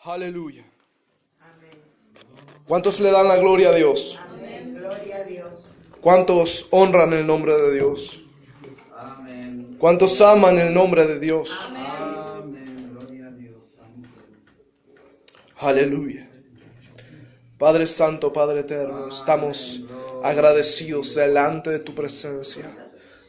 Aleluya. ¿Cuántos le dan la gloria a Dios? Amén. Gloria a Dios. ¿Cuántos honran el nombre de Dios? Amén. ¿Cuántos aman el nombre de Dios? Amén. Gloria a Dios. Amén. Aleluya. Padre Santo, Padre Eterno, estamos agradecidos delante de tu presencia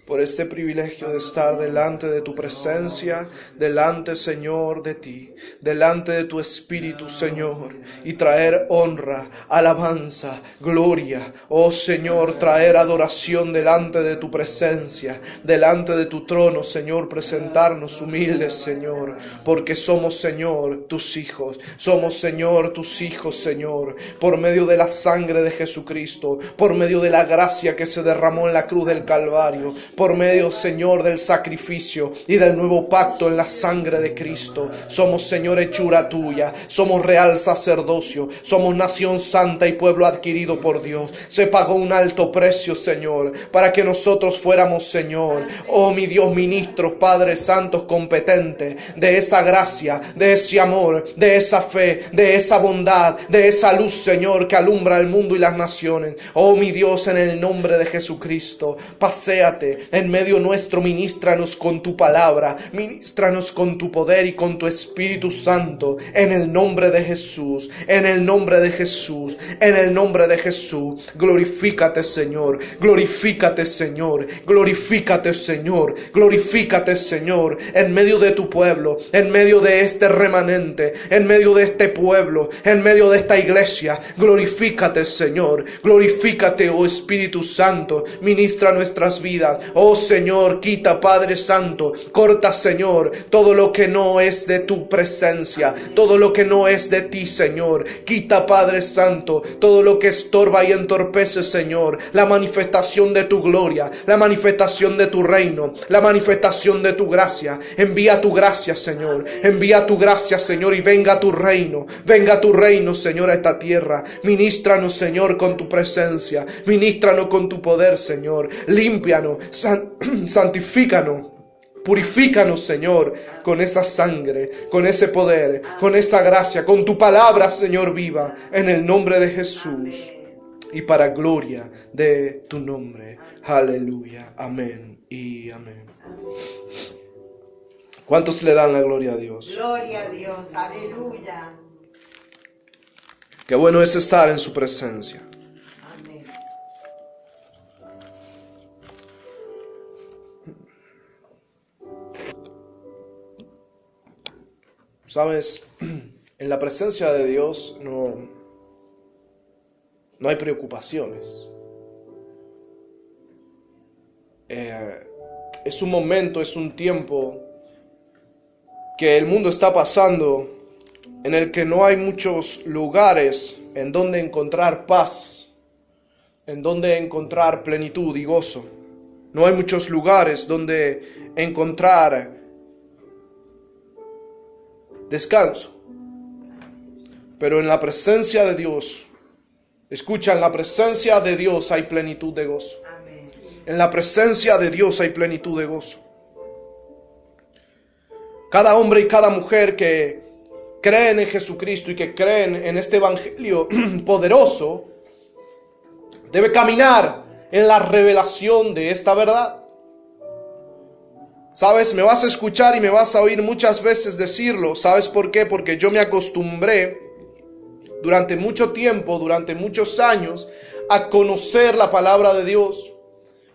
por este privilegio de estar delante de tu presencia, delante, Señor, de ti, delante de tu Espíritu, Señor, y traer honra, alabanza, gloria, oh Señor, traer adoración delante de tu presencia, delante de tu trono, Señor, presentarnos humildes, Señor, porque somos, Señor, tus hijos, somos, Señor, tus hijos, Señor, por medio de la sangre de Jesucristo, por medio de la gracia que se derramó en la cruz del Calvario, por medio, Señor, del sacrificio y del nuevo pacto en la sangre de Cristo. Somos, Señor, hechura tuya, somos real sacerdocio, somos nación santa y pueblo adquirido por Dios. Se pagó un alto precio, Señor, para que nosotros fuéramos, Señor, oh mi Dios, ministros, Padres santos, competentes de esa gracia, de ese amor, de esa fe, de esa bondad, de esa luz, Señor, que alumbra el mundo y las naciones. Oh mi Dios, en el nombre de Jesucristo, paséate en medio nuestro, ministranos con tu palabra, ministranos con tu poder y con tu Espíritu Santo, en el nombre de Jesús, en el nombre de Jesús, en el nombre de Jesús. Glorifícate, Señor, glorifícate, Señor, glorifícate, Señor, glorifícate, Señor, en medio de tu pueblo, en medio de este remanente, en medio de este pueblo, en medio de esta iglesia. Glorifícate, Señor, glorifícate, oh Espíritu Santo, ministra nuestras vidas. Oh Señor, quita, Padre Santo, corta, Señor, todo lo que no es de tu presencia, todo lo que no es de ti, Señor. Quita, Padre Santo, todo lo que estorba y entorpece, Señor, la manifestación de tu gloria, la manifestación de tu reino, la manifestación de tu gracia. Envía tu gracia, Señor, envía tu gracia, Señor, y venga tu reino, Señor, a esta tierra. Ministranos, Señor, con tu presencia, ministranos con tu poder, Señor. Límpianos, santifícanos, purifícanos, Señor, con esa sangre, con ese poder, con esa gracia, con tu palabra, Señor, viva, en el nombre de Jesús y para gloria de tu nombre. Aleluya, amén y amén. ¿Cuántos le dan la gloria a Dios? Gloria a Dios. Aleluya. Qué bueno es estar en su presencia. Amén. Sabes, en la presencia de Dios no hay preocupaciones. Es un momento, es un tiempo que el mundo está pasando en el que no hay muchos lugares en donde encontrar paz, en donde encontrar plenitud y gozo. No hay muchos lugares donde encontrar descanso. Pero en la presencia de Dios, escucha, en la presencia de Dios hay plenitud de gozo. Amén. En la presencia de Dios hay plenitud de gozo. Cada hombre y cada mujer que creen en Jesucristo y que creen en este evangelio poderoso, debe caminar en la revelación de esta verdad. ¿Sabes? Me vas a escuchar y me vas a oír muchas veces decirlo. ¿Sabes por qué? Porque yo me acostumbré durante mucho tiempo, durante muchos años, a conocer la palabra de Dios,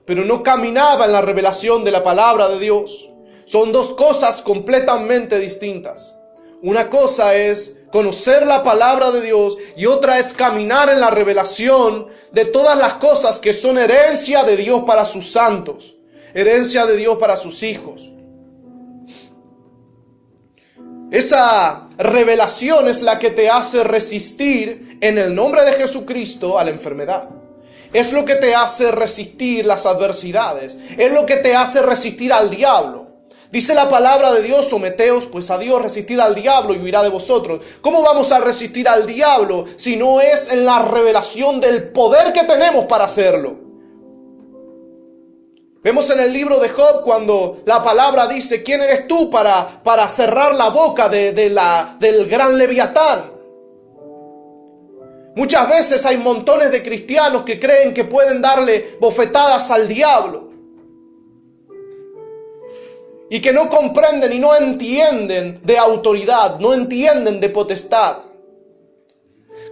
pero no caminaba en la revelación de la palabra de Dios. Son dos cosas completamente distintas. Una cosa es conocer la palabra de Dios y otra es caminar en la revelación de todas las cosas que son herencia de Dios para sus santos, herencia de Dios para sus hijos. Esa revelación es la que te hace resistir en el nombre de Jesucristo a la enfermedad. Es lo que te hace resistir las adversidades. Es lo que te hace resistir al diablo. Dice la palabra de Dios: someteos pues a Dios, resistid al diablo y huirá de vosotros. ¿Cómo vamos a resistir al diablo si no es en la revelación del poder que tenemos para hacerlo? Vemos en el libro de Job cuando la palabra dice: ¿quién eres tú para cerrar la boca del gran Leviatán? Muchas veces hay montones de cristianos que creen que pueden darle bofetadas al diablo y que no comprenden y no entienden de autoridad, no entienden de potestad.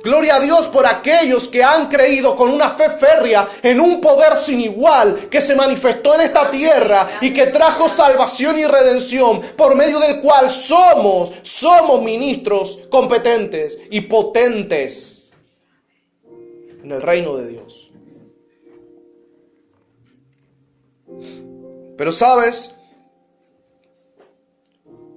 Gloria a Dios por aquellos que han creído con una fe férrea en un poder sin igual que se manifestó en esta tierra y que trajo salvación y redención, por medio del cual somos ministros competentes y potentes en el reino de Dios. Pero ¿sabes?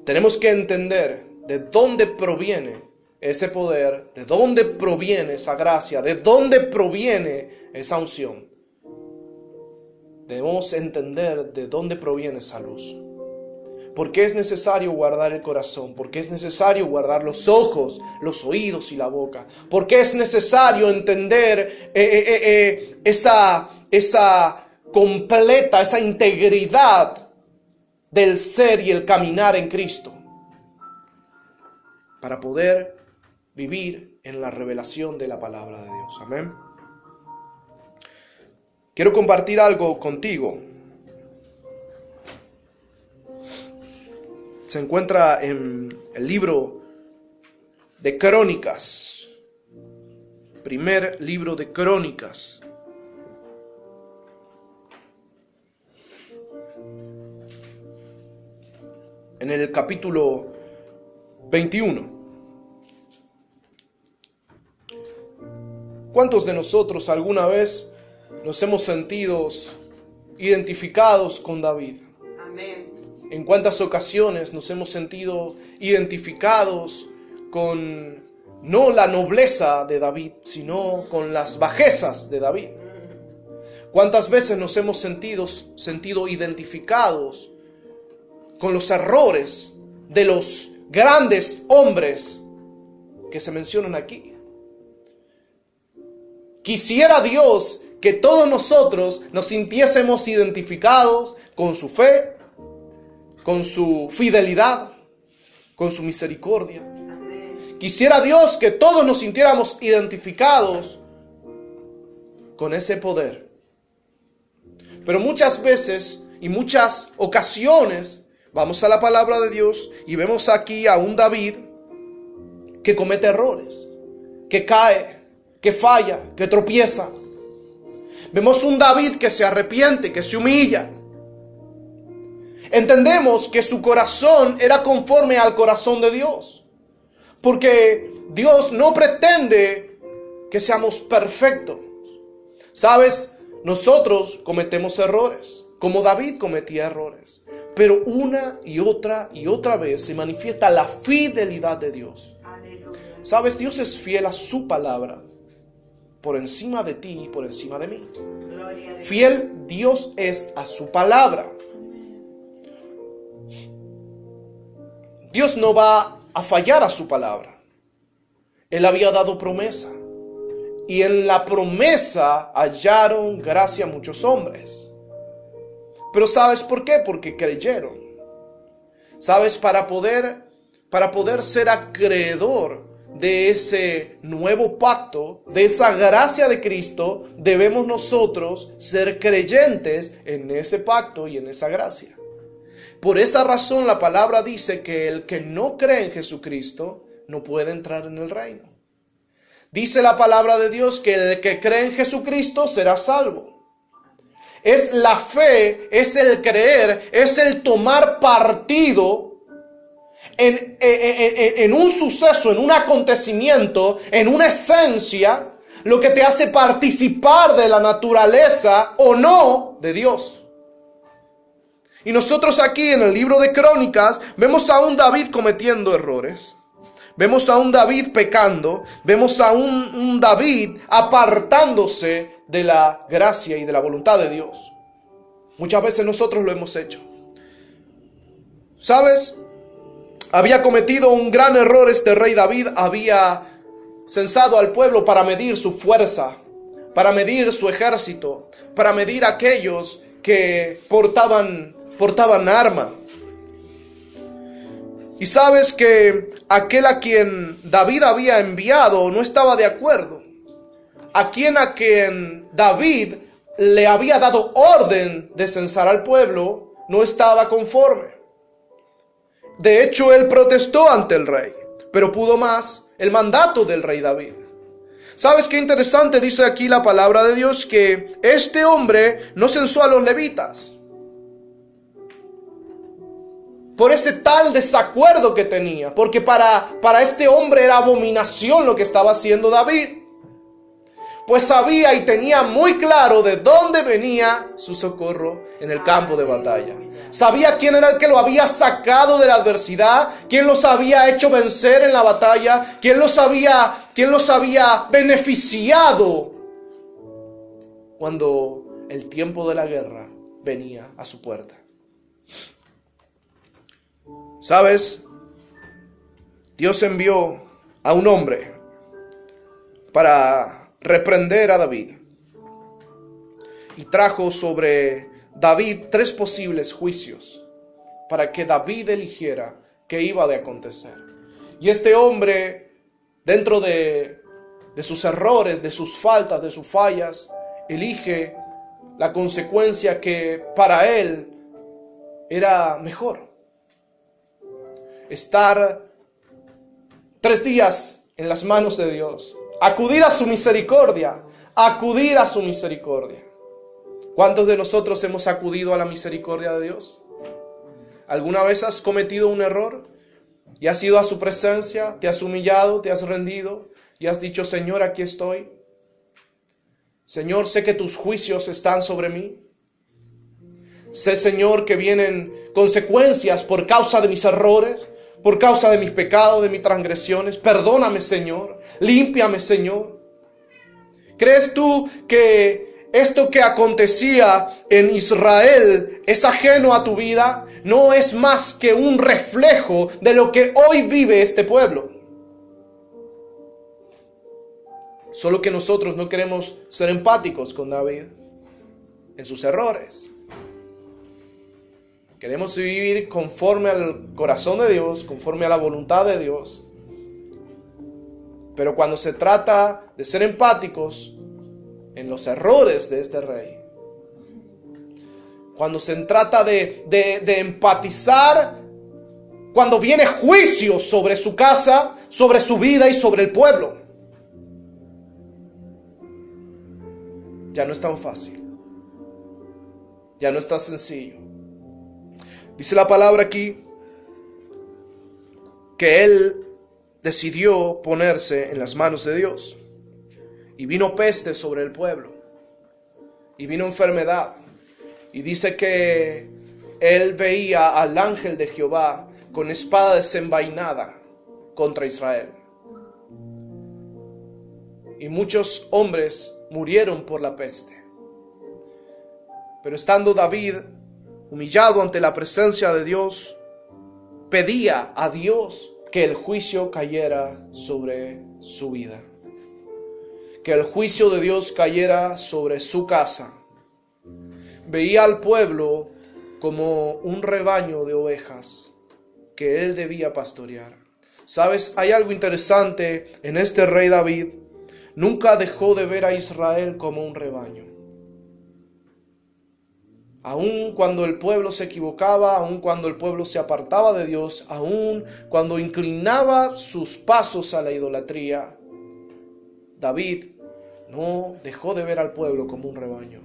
Tenemos que entender de dónde proviene ese poder, de dónde proviene esa gracia, de dónde proviene esa unción. Debemos entender de dónde proviene esa luz. ¿Por qué es necesario guardar el corazón? ¿Por qué es necesario guardar los ojos, los oídos y la boca? ¿Por qué es necesario entender esa completa, esa integridad del ser y el caminar en Cristo? Para poder vivir en la revelación de la palabra de Dios. Amén. Quiero compartir algo contigo. Se encuentra en el libro de Crónicas. Primer libro de Crónicas. En el capítulo 21. ¿Cuántos de nosotros alguna vez nos hemos sentido identificados con David? Amén. ¿En cuántas ocasiones nos hemos sentido identificados con no la nobleza de David, sino con las bajezas de David? ¿Cuántas veces nos hemos sentido identificados con los errores de los grandes hombres que se mencionan aquí? Quisiera Dios que todos nosotros nos sintiésemos identificados con su fe, con su fidelidad, con su misericordia. Amén. Quisiera Dios que todos nos sintiéramos identificados con ese poder. Pero muchas veces y muchas ocasiones vamos a la palabra de Dios y vemos aquí a un David que comete errores, que cae, que falla, que tropieza. Vemos un David que se arrepiente, que se humilla. Entendemos que su corazón era conforme al corazón de Dios, porque Dios no pretende que seamos perfectos. ¿Sabes? Nosotros cometemos errores, como David cometía errores, pero una y otra vez se manifiesta la fidelidad de Dios. Aleluya. ¿Sabes? Dios es fiel a su palabra, por encima de ti y por encima de mí. Gloria a Dios. Fiel Dios es a su palabra. Dios no va a fallar a su palabra. Él había dado promesa. Y en la promesa hallaron gracia muchos hombres. Pero ¿sabes por qué? Porque creyeron. ¿Sabes? Para poder ser acreedor de ese nuevo pacto, de esa gracia de Cristo, debemos nosotros ser creyentes en ese pacto y en esa gracia. Por esa razón la palabra dice que el que no cree en Jesucristo no puede entrar en el reino. Dice la palabra de Dios que el que cree en Jesucristo será salvo. Es la fe, es el creer, es el tomar partido en un suceso, en un acontecimiento, en una esencia, lo que te hace participar de la naturaleza o no de Dios. Y nosotros aquí en el libro de Crónicas vemos a un David cometiendo errores. Vemos a un David pecando. Vemos a un David apartándose de la gracia y de la voluntad de Dios. Muchas veces nosotros lo hemos hecho. ¿Sabes? Había cometido un gran error este rey David. Había censado al pueblo para medir su fuerza, para medir su ejército, para medir aquellos que portaban arma. Y sabes que aquel a quien David había enviado no estaba de acuerdo. A quien David le había dado orden de censar al pueblo no estaba conforme. De hecho, él protestó ante el rey, pero pudo más el mandato del rey David. ¿Sabes qué interesante? Dice aquí la palabra de Dios que este hombre no censó a los levitas por ese tal desacuerdo que tenía, porque para este hombre era abominación lo que estaba haciendo David, pues sabía y tenía muy claro de dónde venía su socorro en el campo de batalla. Sabía quién era el que lo había sacado de la adversidad, quién los había hecho vencer en la batalla, quién los había beneficiado cuando el tiempo de la guerra venía a su puerta. ¿Sabes? Dios envió a un hombre para reprender a David y trajo sobre David 3 posibles juicios para que David eligiera qué iba de acontecer. Y este hombre, dentro de sus errores, de sus faltas, de sus fallas, elige la consecuencia que para él era mejor. Estar 3 días en las manos de Dios, acudir a su misericordia, acudir a su misericordia. ¿Cuántos de nosotros hemos acudido a la misericordia de Dios? ¿Alguna vez has cometido un error y has ido a su presencia, te has humillado, te has rendido y has dicho: Señor, aquí estoy? Señor, sé que tus juicios están sobre mí. Sé, Señor, que vienen consecuencias por causa de mis errores, por causa de mis pecados, de mis transgresiones. Perdóname, Señor. Límpiame, Señor. ¿Crees tú que esto que acontecía en Israel es ajeno a tu vida? No es más que un reflejo de lo que hoy vive este pueblo. Solo que nosotros no queremos ser empáticos con David en sus errores. Queremos vivir conforme al corazón de Dios, conforme a la voluntad de Dios. Pero cuando se trata de ser empáticos en los errores de este rey, cuando se trata de empatizar, cuando viene juicio sobre su casa, sobre su vida y sobre el pueblo, ya no es tan fácil, ya no es tan sencillo. Dice la palabra aquí que él decidió ponerse en las manos de Dios. Y vino peste sobre el pueblo. Y vino enfermedad. Y dice que él veía al ángel de Jehová con espada desenvainada contra Israel. Y muchos hombres murieron por la peste. Pero estando David humillado ante la presencia de Dios, pedía a Dios que el juicio cayera sobre su vida, que el juicio de Dios cayera sobre su casa. Veía al pueblo como un rebaño de ovejas que él debía pastorear. ¿Sabes? Hay algo interesante en este rey David. Nunca dejó de ver a Israel como un rebaño. Aun cuando el pueblo se equivocaba, aun cuando el pueblo se apartaba de Dios, aun cuando inclinaba sus pasos a la idolatría, David no dejó de ver al pueblo como un rebaño.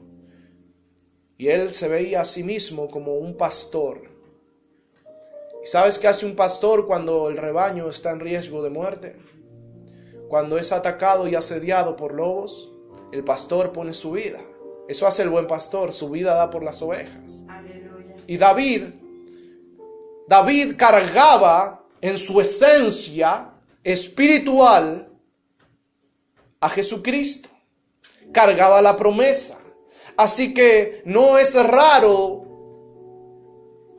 Y él se veía a sí mismo como un pastor. ¿Y sabes qué hace un pastor cuando el rebaño está en riesgo de muerte? Cuando es atacado y asediado por lobos, el pastor pone su vida. Eso hace el buen pastor, su vida da por las ovejas. Aleluya. Y David cargaba en su esencia espiritual a Jesucristo. Cargaba la promesa. Así que no es raro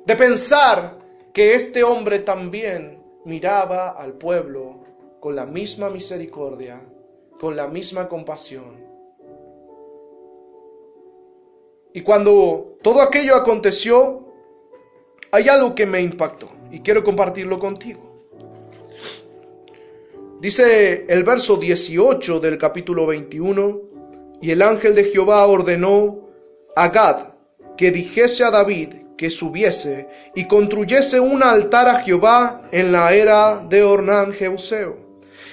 de pensar que este hombre también miraba al pueblo con la misma misericordia, con la misma compasión. Y cuando todo aquello aconteció, hay algo que me impactó y quiero compartirlo contigo. Dice el verso 18 del capítulo 21, y el ángel de Jehová ordenó a Gad que dijese a David que subiese y construyese un altar a Jehová en la era de Ornán Jebuseo.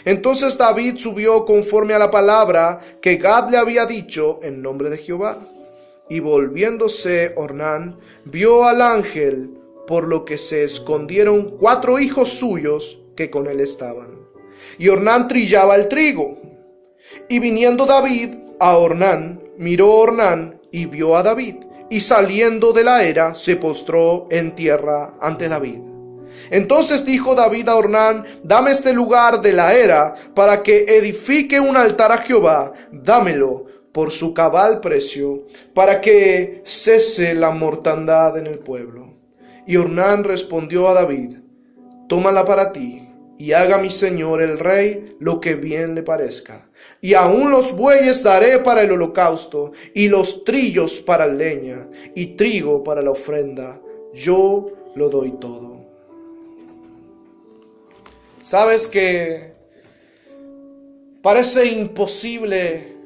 Entonces David subió conforme a la palabra que Gad le había dicho en nombre de Jehová. Y volviéndose Ornán, vio al ángel, por lo que se escondieron 4 hijos suyos que con él estaban. Y Ornán trillaba el trigo. Y viniendo David a Ornán, miró Ornán y vio a David. Y saliendo de la era, se postró en tierra ante David. Entonces dijo David a Ornán: dame este lugar de la era para que edifique un altar a Jehová. Dámelo por su cabal precio, para que cese la mortandad en el pueblo. Y Ornán respondió a David: tómala para ti, y haga mi señor el rey lo que bien le parezca. Y aún los bueyes daré para el holocausto, y los trillos para leña, y trigo para la ofrenda. Yo lo doy todo. ¿Sabes que parece imposible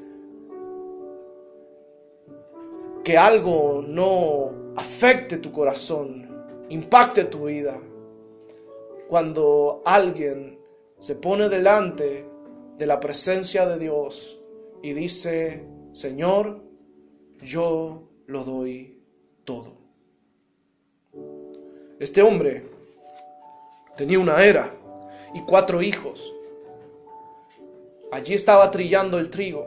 que algo no afecte tu corazón, impacte tu vida, cuando alguien se pone delante de la presencia de Dios y dice: Señor, yo lo doy todo? Este hombre tenía una era y 4 hijos. Allí estaba trillando el trigo.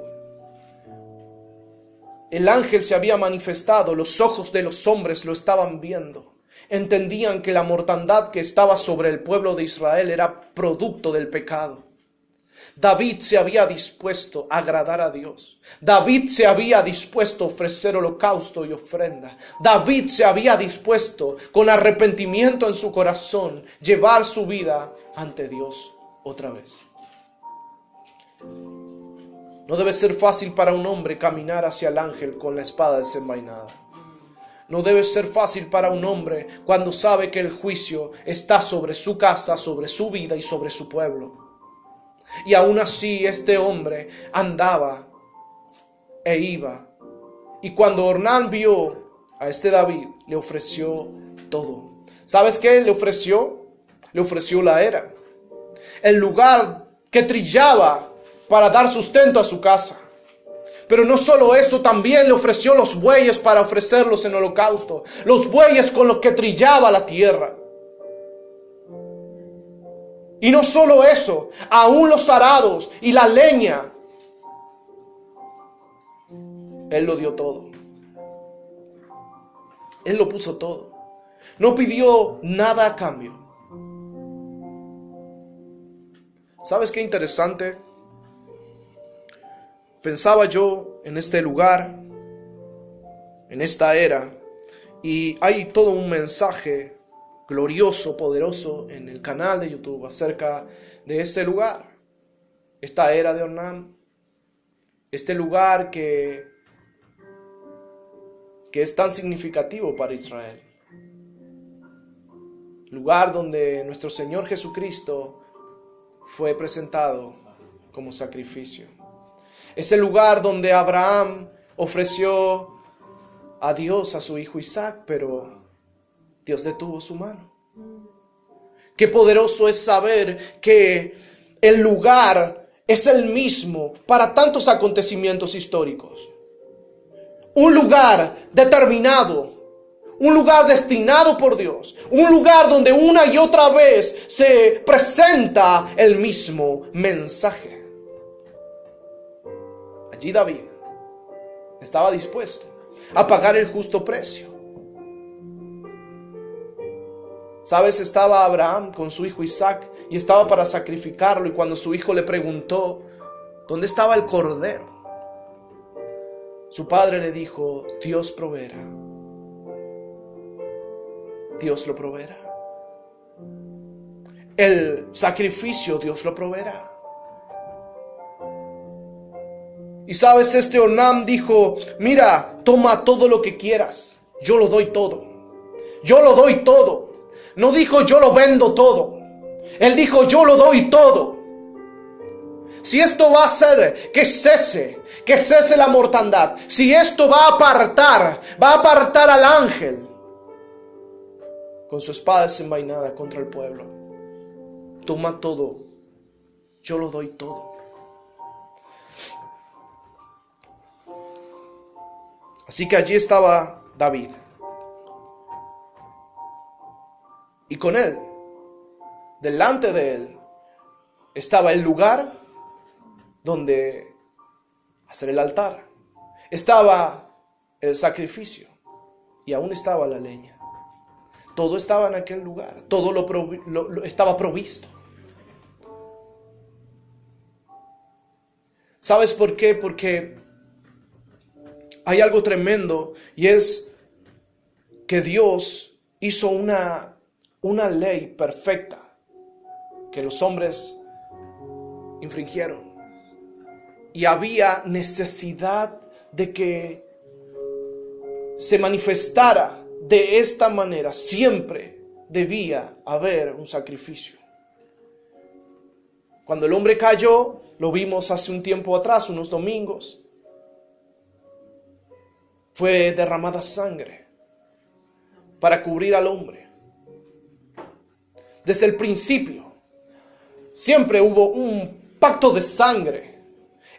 El ángel se había manifestado, los ojos de los hombres lo estaban viendo. Entendían que la mortandad que estaba sobre el pueblo de Israel era producto del pecado. David se había dispuesto a agradar a Dios. David se había dispuesto a ofrecer holocausto y ofrenda. David se había dispuesto, con arrepentimiento en su corazón, llevar su vida ante Dios otra vez. No debe ser fácil para un hombre caminar hacia el ángel con la espada desenvainada. No debe ser fácil para un hombre cuando sabe que el juicio está sobre su casa, sobre su vida y sobre su pueblo. Y aún así este hombre andaba e iba. Y cuando Ornán vio a este David, le ofreció todo. ¿Sabes qué le ofreció? Le ofreció la era. El lugar que trillaba para dar sustento a su casa. Pero no solo eso, también le ofreció los bueyes para ofrecerlos en holocausto. Los bueyes con los que trillaba la tierra. Y no solo eso, aún los arados y la leña. Él lo dio todo. Él lo puso todo. No pidió nada a cambio. ¿Sabes qué interesante? Pensaba yo en este lugar, en esta era, y hay todo un mensaje glorioso, poderoso en el canal de YouTube acerca de este lugar, esta era de Ornán, este lugar que es tan significativo para Israel, lugar donde nuestro Señor Jesucristo fue presentado como sacrificio. Ese lugar donde Abraham ofreció a Dios a su hijo Isaac, pero Dios detuvo su mano. Qué poderoso es saber que el lugar es el mismo para tantos acontecimientos históricos. Un lugar determinado, un lugar destinado por Dios, un lugar donde una y otra vez se presenta el mismo mensaje. Allí David estaba dispuesto a pagar el justo precio. ¿Sabes? Estaba Abraham con su hijo Isaac y estaba para sacrificarlo, y cuando su hijo le preguntó ¿dónde estaba el cordero?, su padre le dijo: Dios proveerá. Dios lo proveerá. El sacrificio Dios lo proveerá. Y sabes, este Ornán dijo, mira, toma todo lo que quieras, yo lo doy todo. Yo lo doy todo. No dijo yo lo vendo todo. Él dijo yo lo doy todo. Si esto va a hacer que cese la mortandad, si esto va a apartar al ángel con su espada desenvainada contra el pueblo, toma todo, yo lo doy todo. Así que allí estaba David. Y con él, delante de él, estaba el lugar donde hacer el altar. Estaba el sacrificio y aún estaba la leña. Todo estaba en aquel lugar, todo lo estaba provisto. ¿Sabes por qué? Porque hay algo tremendo y es que Dios hizo una ley perfecta que los hombres infringieron. Y había necesidad de que se manifestara de esta manera. Siempre debía haber un sacrificio. Cuando el hombre cayó, lo vimos hace un tiempo atrás, unos domingos, fue derramada sangre para cubrir al hombre. Desde el principio, siempre hubo un pacto de sangre.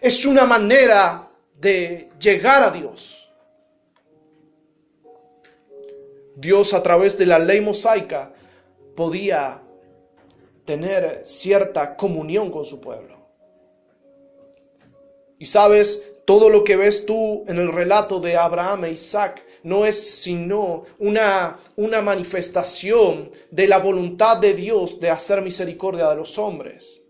Es una manera de llegar a Dios. Dios, a través de la ley mosaica, podía tener cierta comunión con su pueblo. Y sabes, todo lo que ves tú en el relato de Abraham e Isaac no es sino una manifestación de la voluntad de Dios de hacer misericordia de los hombres.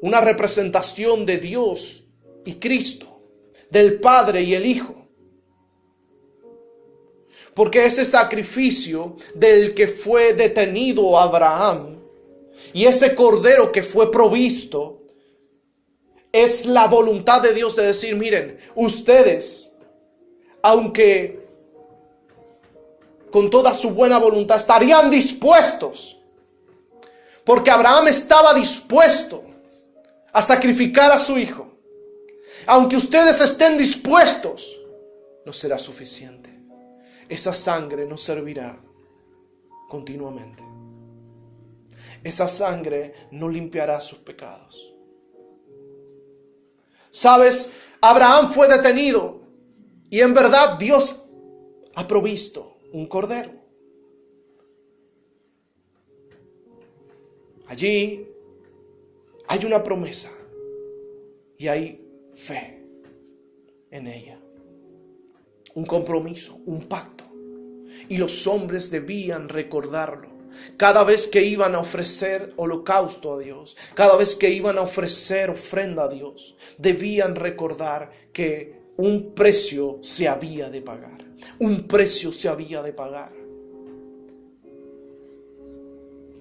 Una representación de Dios y Cristo, del Padre y el Hijo. Porque ese sacrificio del que fue detenido Abraham y ese cordero que fue provisto es la voluntad de Dios de decir, miren, ustedes, aunque con toda su buena voluntad estarían dispuestos, porque Abraham estaba dispuesto a sacrificar a su hijo, aunque ustedes estén dispuestos, no será suficiente. Esa sangre no servirá continuamente. Esa sangre no limpiará sus pecados. ¿Sabes? Abraham fue detenido y en verdad Dios ha provisto un cordero. Allí hay una promesa y hay fe en ella. Un compromiso, un pacto. Y los hombres debían recordarlo. Cada vez que iban a ofrecer holocausto a Dios, cada vez que iban a ofrecer ofrenda a Dios, debían recordar que un precio se había de pagar. Un precio se había de pagar.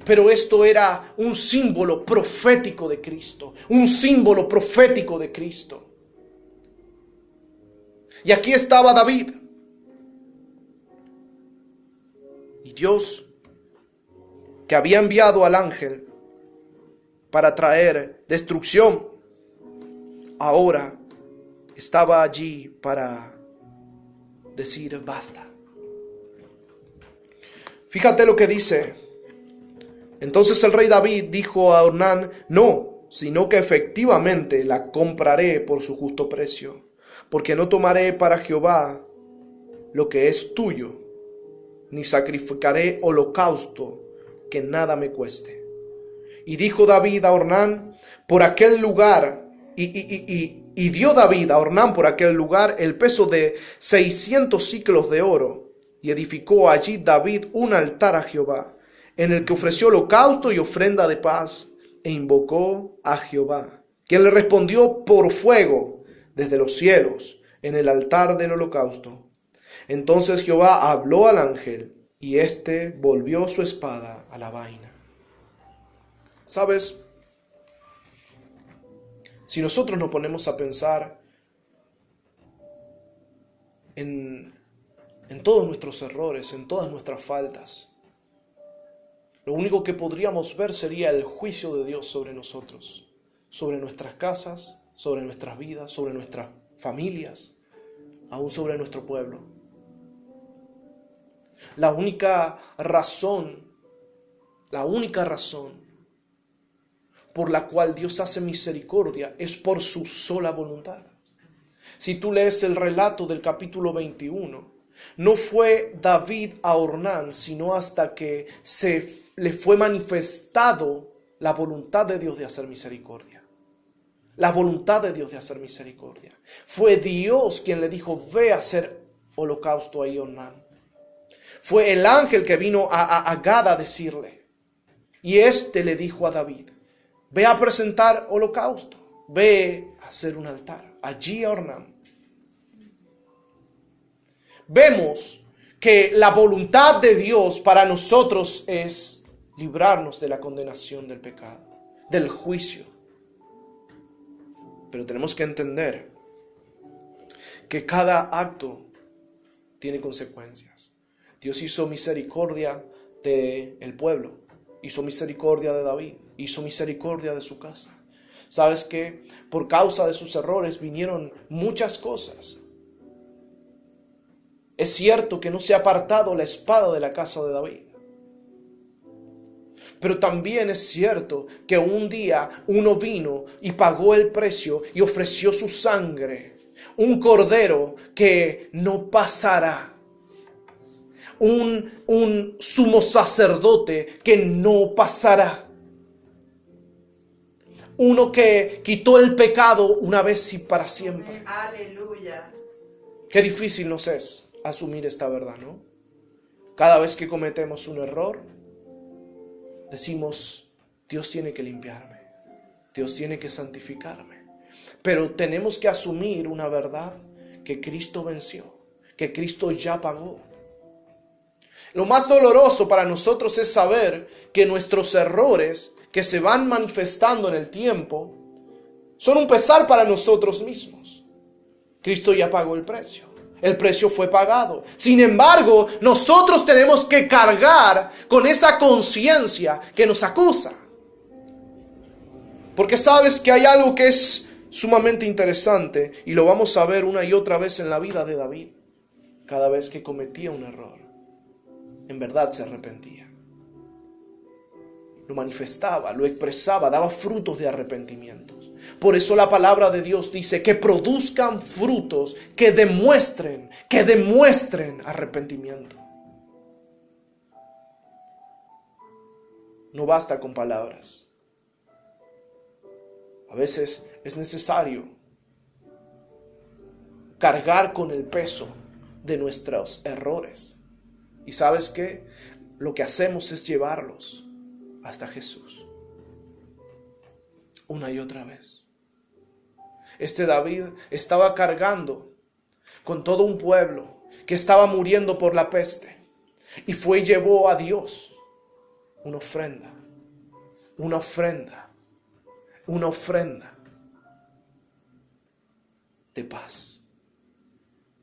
Pero esto era un símbolo profético de Cristo. Un símbolo profético de Cristo. Y aquí estaba David. Y Dios, que había enviado al ángel para traer destrucción, ahora estaba allí para decir basta. Fíjate lo que dice. Entonces el rey David dijo a Ornán, no, sino que efectivamente la compraré por su justo precio, porque no tomaré para Jehová lo que es tuyo, ni sacrificaré holocausto que nada me cueste. Y dijo David a Ornán por aquel lugar, y dio David a Ornán por aquel lugar el peso de 600 siclos de oro, y edificó allí David un altar a Jehová, en el que ofreció holocausto y ofrenda de paz, e invocó a Jehová, quien le respondió por fuego desde los cielos en el altar del holocausto. Entonces Jehová habló al ángel, y éste volvió su espada a la vaina. ¿Sabes? Si nosotros nos ponemos a pensar en todos nuestros errores, en todas nuestras faltas, lo único que podríamos ver sería el juicio de Dios sobre nosotros, sobre nuestras casas, sobre nuestras vidas, sobre nuestras familias, aún sobre nuestro pueblo. La única razón por la cual Dios hace misericordia es por su sola voluntad. Si tú lees el relato del capítulo 21, no fue David a Ornán, sino hasta que le fue manifestado la voluntad de Dios de hacer misericordia. La voluntad de Dios de hacer misericordia. Fue Dios quien le dijo, ve a hacer holocausto ahí, Ornán. Fue el ángel que vino a Gad a decirle. Y éste le dijo a David, ve a presentar holocausto, ve a hacer un altar, allí a Ornán. Vemos que la voluntad de Dios para nosotros es librarnos de la condenación del pecado, del juicio. Pero tenemos que entender que cada acto tiene consecuencias. Dios hizo misericordia del pueblo, hizo misericordia de David, hizo misericordia de su casa. ¿Sabes qué? Por causa de sus errores vinieron muchas cosas. Es cierto que no se ha apartado la espada de la casa de David. Pero también es cierto que un día uno vino y pagó el precio y ofreció su sangre. Un cordero que no pasará. Un sumo sacerdote que no pasará. Uno que quitó el pecado una vez y para siempre. Aleluya. Qué difícil nos es asumir esta verdad, ¿no? Cada vez que cometemos un error, decimos, Dios tiene que limpiarme, Dios tiene que santificarme. Pero tenemos que asumir una verdad que Cristo venció, que Cristo ya pagó. Lo más doloroso para nosotros es saber que nuestros errores que se van manifestando en el tiempo son un pesar para nosotros mismos. Cristo ya pagó el precio. El precio fue pagado. Sin embargo, nosotros tenemos que cargar con esa conciencia que nos acusa. Porque sabes que hay algo que es sumamente interesante y lo vamos a ver una y otra vez en la vida de David. Cada vez que cometía un error, en verdad se arrepentía. Lo manifestaba, lo expresaba, daba frutos de arrepentimientos. Por eso la palabra de Dios dice que produzcan frutos que demuestren arrepentimiento. No basta con palabras. A veces es necesario cargar con el peso de nuestros errores. ¿Y sabes qué? Lo que hacemos es llevarlos hasta Jesús. Una y otra vez. Este David estaba cargando con todo un pueblo que estaba muriendo por la peste. Y fue y llevó a Dios una ofrenda de paz.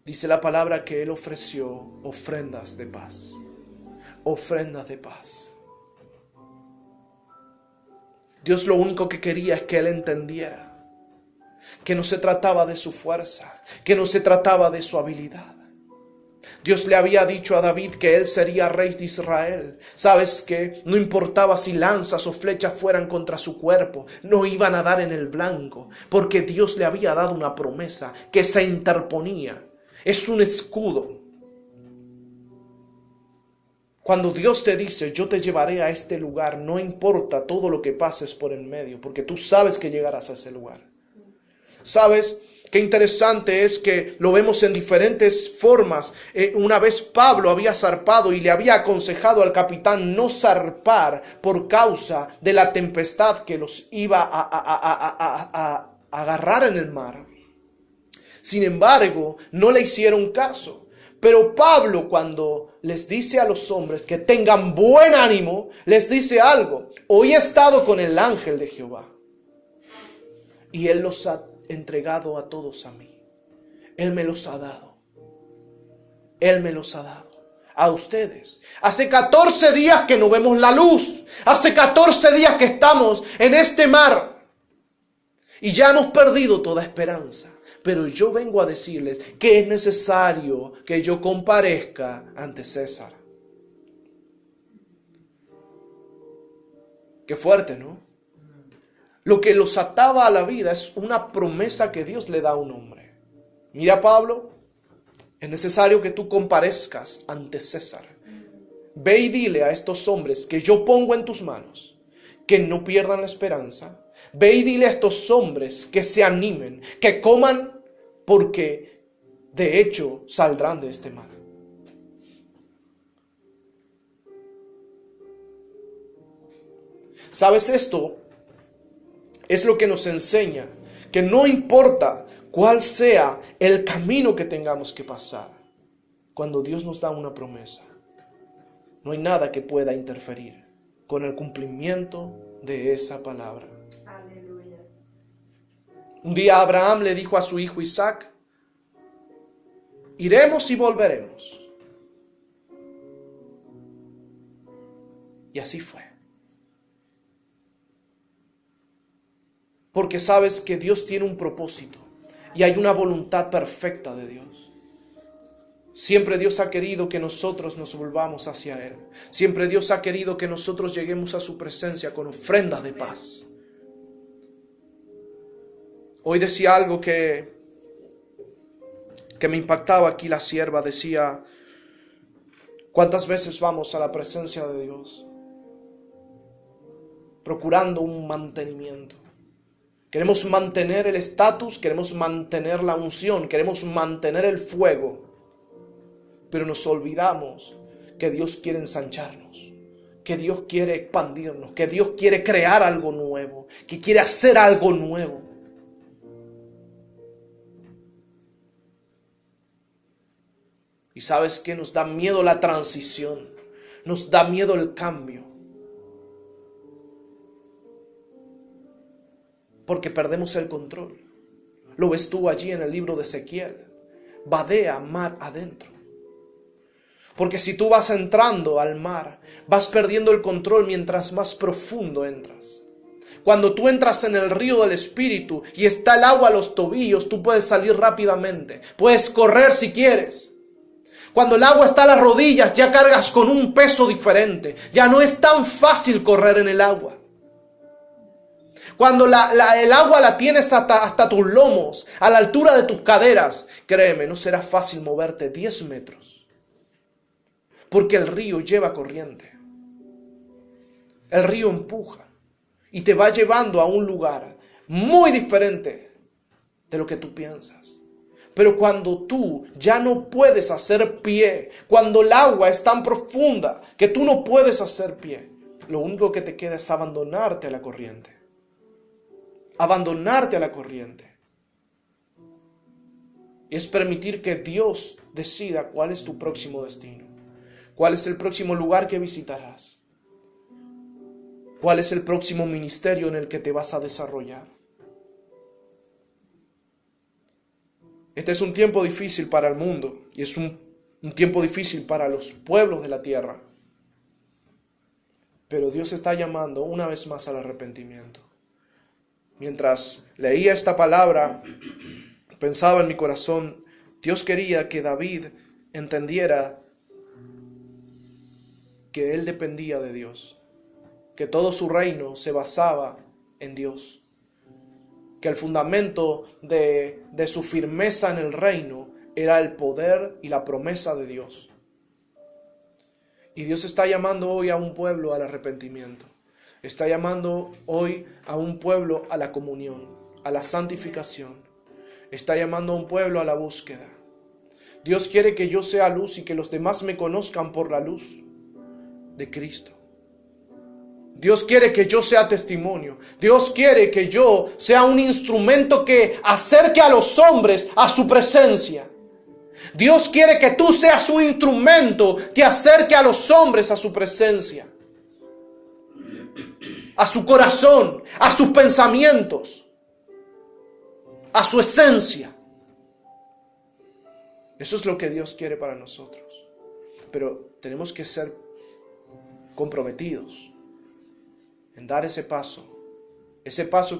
Dice la palabra que él ofreció ofrendas de paz. Ofrendas de paz. Dios lo único que quería es que él entendiera que no se trataba de su fuerza, que no se trataba de su habilidad. Dios le había dicho a David que él sería rey de Israel. ¿Sabes qué? No importaba si lanzas o flechas fueran contra su cuerpo, no iban a dar en el blanco, porque Dios le había dado una promesa que se interponía. Es un escudo. Cuando Dios te dice, yo te llevaré a este lugar, no importa todo lo que pases por en medio, porque tú sabes que llegarás a ese lugar. ¿Sabes? Qué interesante es que lo vemos en diferentes formas. Una vez Pablo había zarpado y le había aconsejado al capitán no zarpar por causa de la tempestad que los iba a agarrar en el mar. Sin embargo, no le hicieron caso. Pero Pablo, cuando les dice a los hombres que tengan buen ánimo, les dice algo. Hoy he estado con el ángel de Jehová. y Él los ha entregado a todos a mí. Él me los ha dado. Él me los ha dado a ustedes. Hace 14 días que no vemos la luz. Hace 14 días que estamos en este mar. Y ya hemos perdido toda esperanza. Pero yo vengo a decirles que es necesario que yo comparezca ante César. Qué fuerte, ¿no? Lo que los ataba a la vida es una promesa que Dios le da a un hombre. Mira, Pablo, es necesario que tú comparezcas ante César. Ve y dile a estos hombres que yo pongo en tus manos, que no pierdan la esperanza. Ve y dile a estos hombres que se animen, que coman, porque de hecho saldrán de este mar. ¿Sabes esto? Es lo que nos enseña que no importa cuál sea el camino que tengamos que pasar, cuando Dios nos da una promesa, no hay nada que pueda interferir con el cumplimiento de esa palabra. Aleluya. Un día Abraham le dijo a su hijo Isaac: iremos y volveremos. Y así fue. Porque sabes que Dios tiene un propósito y hay una voluntad perfecta de Dios. Siempre Dios ha querido que nosotros nos volvamos hacia Él. Siempre Dios ha querido que nosotros lleguemos a su presencia con ofrendas de paz. Hoy decía algo que me impactaba aquí la sierva. Decía: ¿cuántas veces vamos a la presencia de Dios procurando un mantenimiento? Queremos mantener el estatus, queremos mantener la unción, queremos mantener el fuego. Pero nos olvidamos que Dios quiere ensancharnos, que Dios quiere expandirnos, que Dios quiere crear algo nuevo, que quiere hacer algo nuevo. Y ¿sabes qué? Nos da miedo la transición, nos da miedo el cambio. Porque perdemos el control. Lo ves tú allí en el libro de Ezequiel. Vadea mar adentro. Porque si tú vas entrando al mar, vas perdiendo el control mientras más profundo entras. Cuando tú entras en el río del Espíritu y está el agua a los tobillos, tú puedes salir rápidamente. Puedes correr si quieres. Cuando el agua está a las rodillas, ya cargas con un peso diferente. Ya no es tan fácil correr en el agua. Cuando el agua la tienes hasta tus lomos, a la altura de tus caderas, créeme, no será fácil moverte 10 metros. Porque el río lleva corriente. El río empuja y te va llevando a un lugar muy diferente de lo que tú piensas. Pero cuando tú ya no puedes hacer pie, cuando el agua es tan profunda que tú no puedes hacer pie, lo único que te queda es abandonarte a la corriente. Abandonarte a la corriente. Y es permitir que Dios decida cuál es tu próximo destino. Cuál es el próximo lugar que visitarás. Cuál es el próximo ministerio en el que te vas a desarrollar. Este es un tiempo difícil para el mundo. Y es un tiempo difícil para los pueblos de la tierra. Pero Dios está llamando una vez más al arrepentimiento. Mientras leía esta palabra, pensaba en mi corazón, Dios quería que David entendiera que él dependía de Dios, que todo su reino se basaba en Dios, que el fundamento de su firmeza en el reino era el poder y la promesa de Dios. Y Dios está llamando hoy a un pueblo al arrepentimiento. Está llamando hoy a un pueblo a la comunión, a la santificación. Está llamando a un pueblo a la búsqueda. Dios quiere que yo sea luz y que los demás me conozcan por la luz de Cristo. Dios quiere que yo sea testimonio. Dios quiere que yo sea un instrumento que acerque a los hombres a su presencia. Dios quiere que tú seas un instrumento que acerque a los hombres a su presencia, a su corazón, a sus pensamientos. a su esencia. Eso es lo que Dios quiere para nosotros. Pero tenemos que ser comprometidos en dar ese paso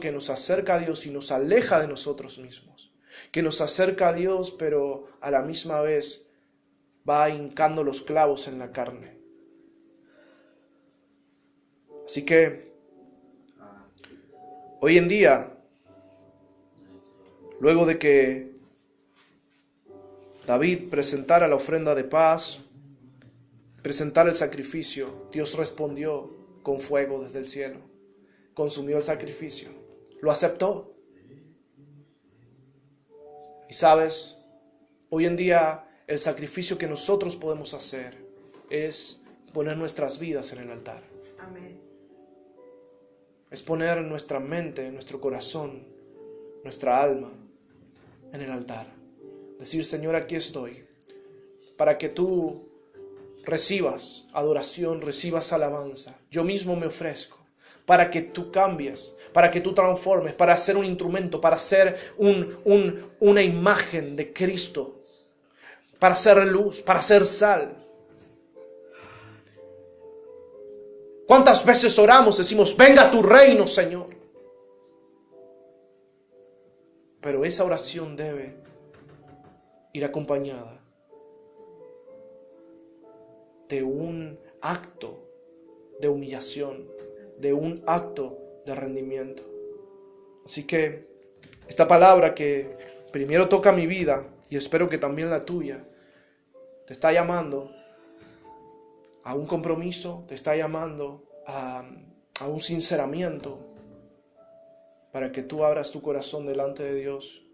que nos acerca a Dios y nos aleja de nosotros mismos, que nos acerca a Dios, pero a la misma vez va hincando los clavos en la carne. Así que hoy en día, luego de que David presentara la ofrenda de paz, presentara el sacrificio, Dios respondió con fuego desde el cielo, consumió el sacrificio, lo aceptó. Y sabes, hoy en día el sacrificio que nosotros podemos hacer es poner nuestras vidas en el altar. Amén. Es poner nuestra mente, nuestro corazón, nuestra alma en el altar. Decir, Señor, aquí estoy, para que tú recibas adoración, recibas alabanza. Yo mismo me ofrezco para que tú cambies, para que tú transformes, para ser un instrumento, para ser una imagen de Cristo, para ser luz, para ser sal. ¿Cuántas veces oramos, decimos, venga tu reino, Señor? Pero esa oración debe ir acompañada de un acto de humillación, de un acto de rendimiento. Así que esta palabra que primero toca mi vida y espero que también la tuya, te está llamando a un compromiso, te está llamando a un sinceramiento, para que tú abras tu corazón delante de Dios,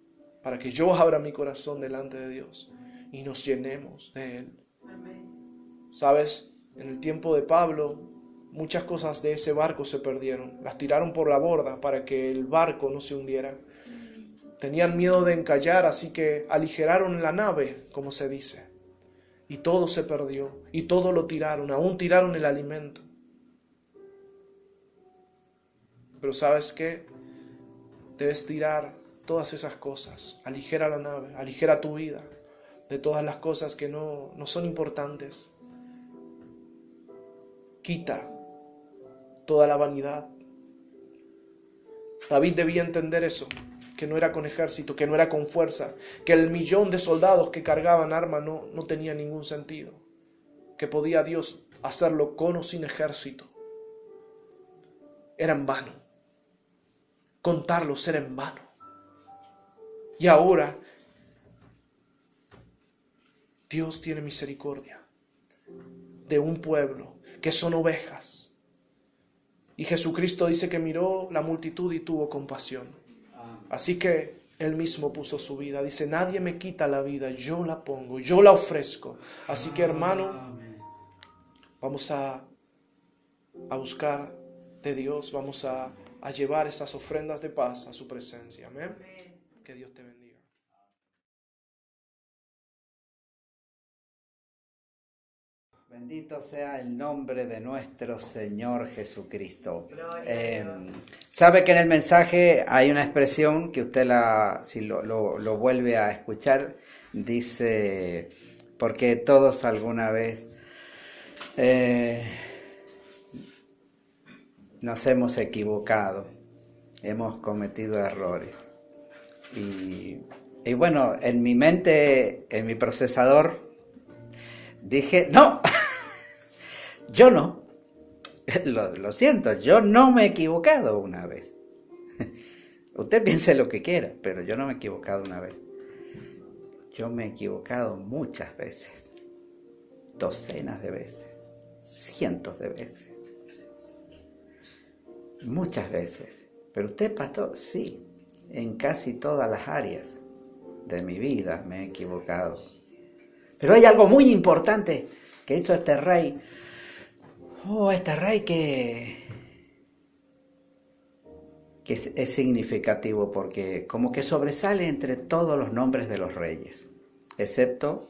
para que yo abra mi corazón delante de Dios y nos llenemos de Él. Amén. Sabes, en el tiempo de Pablo, muchas cosas de ese barco se perdieron, las tiraron por la borda para que el barco no se hundiera. Tenían miedo de encallar, así que aligeraron la nave, como se dice. Y todo se perdió, y todo lo tiraron, aún tiraron el alimento. Pero ¿sabes qué? Debes tirar todas esas cosas. Aligera la nave, aligera tu vida de todas las cosas que no son importantes. Quita toda la vanidad. David debía entender eso, que no era con ejército, que no era con fuerza, que el 1.000.000 de soldados que cargaban armas no tenía ningún sentido, que podía Dios hacerlo con o sin ejército. Era en vano. Contarlos era en vano. Y ahora Dios tiene misericordia de un pueblo que son ovejas. Y Jesucristo dice que miró la multitud y tuvo compasión. Así que Él mismo puso su vida. Dice, nadie me quita la vida, yo la pongo, yo la ofrezco. Así que, hermano, vamos a buscar de Dios, vamos a llevar esas ofrendas de paz a su presencia. Amén. Que Dios te bendiga. Bendito sea el nombre de nuestro Señor Jesucristo. Gloria a Dios. Sabe que en el mensaje hay una expresión que usted si lo vuelve a escuchar, dice, porque todos alguna vez nos hemos equivocado, hemos cometido errores. Y bueno, en mi mente, en mi procesador, dije, no, yo no, lo siento, yo no me he equivocado una vez. Usted piense lo que quiera, pero yo no me he equivocado una vez. Yo me he equivocado muchas veces, docenas de veces, cientos de veces, muchas veces. Pero usted, pastor, sí, en casi todas las áreas de mi vida me he equivocado. Pero hay algo muy importante que hizo este rey. Este rey que es significativo porque como que sobresale entre todos los nombres de los reyes, excepto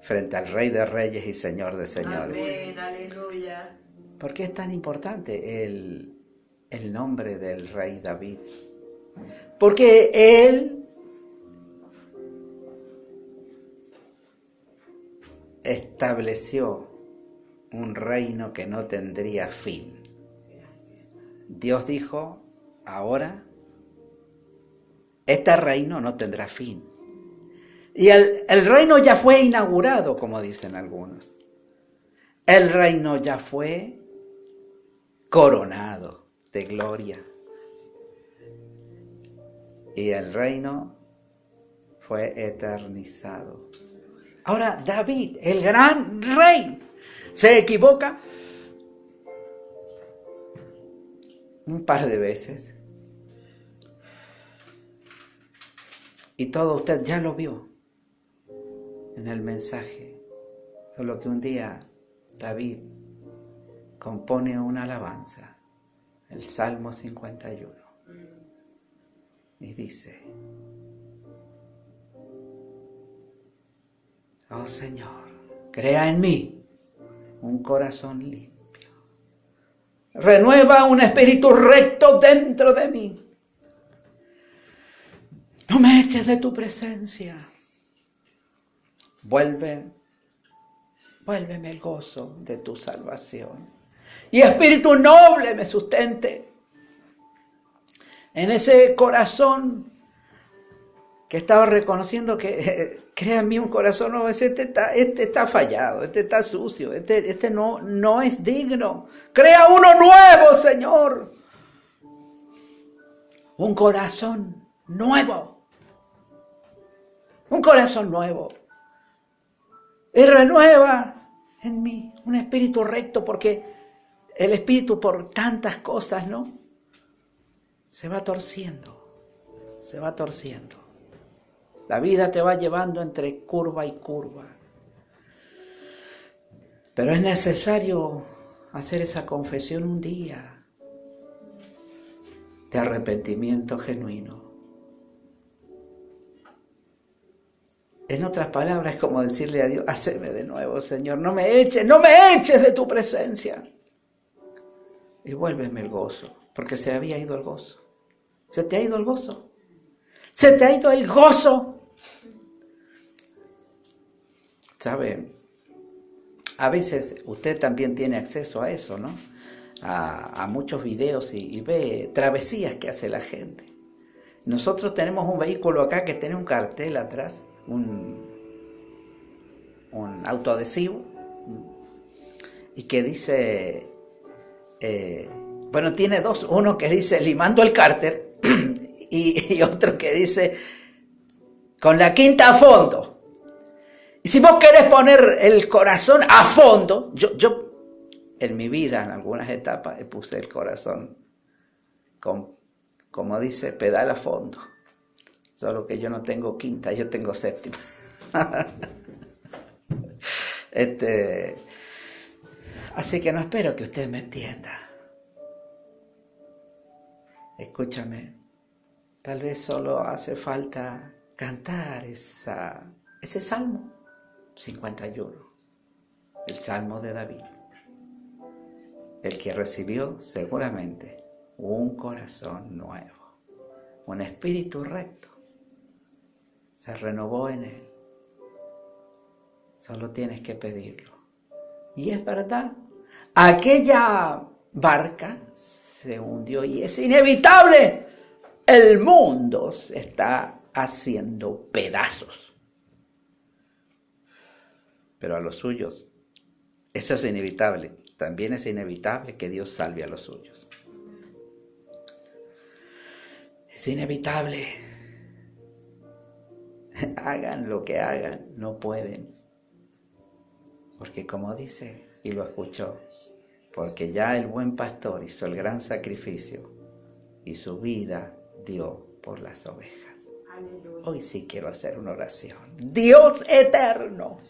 frente al Rey de Reyes y Señor de Señores. Amén, aleluya. ¿Por qué es tan importante el nombre del rey David? Porque Él estableció un reino que no tendría fin. Dios dijo, ahora este reino no tendrá fin. Y el reino ya fue inaugurado, como dicen algunos. El reino ya fue coronado de gloria. Y el reino fue eternizado. Ahora David, el gran rey, se equivoca un par de veces. Y todo usted ya lo vio en el mensaje. Solo que un día David compone una alabanza, el Salmo 51. Y dice, oh Señor, crea en mí un corazón limpio. Renueva un espíritu recto dentro de mí. No me eches de tu presencia. Vuélveme el gozo de tu salvación. Y espíritu noble me sustente. En ese corazón que estaba reconociendo que crea en mí un corazón nuevo, este está fallado, este está sucio, este no es digno. Crea uno nuevo, Señor. Un corazón nuevo. Un corazón nuevo. Y renueva en mí un espíritu recto, porque el espíritu por tantas cosas, ¿no? Se va torciendo, se va torciendo. La vida te va llevando entre curva y curva. Pero es necesario hacer esa confesión un día de arrepentimiento genuino. En otras palabras, es como decirle a Dios, haceme de nuevo, Señor, no me eches de tu presencia. Y vuélveme el gozo, porque se había ido el gozo. ¿Se te ha ido el gozo? ¿Se te ha ido el gozo? ¿Sabe? A veces usted también tiene acceso a eso, ¿no? A muchos videos y ve travesías que hace la gente. Nosotros tenemos un vehículo acá que tiene un cartel atrás, un autoadhesivo, y que dice, tiene dos, uno que dice limando el cárter y otro que dice con la quinta a fondo. Y si vos querés poner el corazón a fondo, yo en mi vida en algunas etapas puse el corazón como dice, pedal a fondo. Solo que yo no tengo quinta, yo tengo séptima. Así que no espero que usted me entienda. Escúchame, tal vez solo hace falta cantar ese Salmo 51, el Salmo de David, el que recibió seguramente un corazón nuevo, un espíritu recto. Se renovó en él. Solo tienes que pedirlo. Y es verdad, aquella barca se hundió y es inevitable. El mundo se está haciendo pedazos. Pero a los suyos, eso es inevitable. También es inevitable que Dios salve a los suyos. Es inevitable. Hagan lo que hagan, no pueden. Porque como dice, y lo escuchó, porque ya el buen pastor hizo el gran sacrificio y su vida dio por las ovejas. Aleluya. Hoy sí quiero hacer una oración. Dios eterno,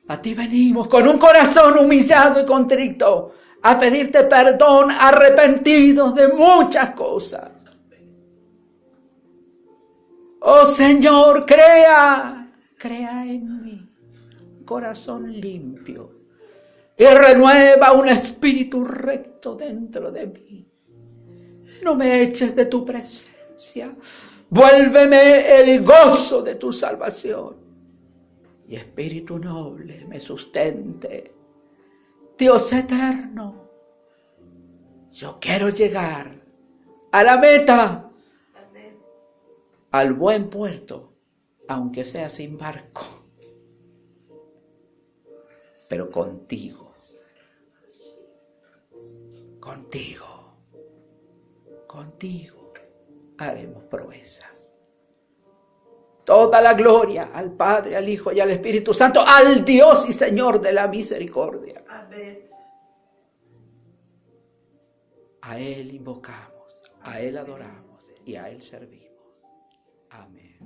a ti venimos con un corazón humillado y contrito a pedirte perdón, arrepentidos de muchas cosas. Oh Señor, crea en mí corazón limpio y renueva un espíritu recto dentro de mí. No me eches de tu presencia. Vuélveme el gozo de tu salvación. Y espíritu noble me sustente. Dios eterno, yo quiero llegar a la meta, Amén. al buen puerto, aunque sea sin barco, pero contigo, contigo haremos proezas. Toda la gloria al Padre, al Hijo y al Espíritu Santo, al Dios y Señor de la misericordia. Amén. A Él invocamos, a Él adoramos y a Él servimos. Amén.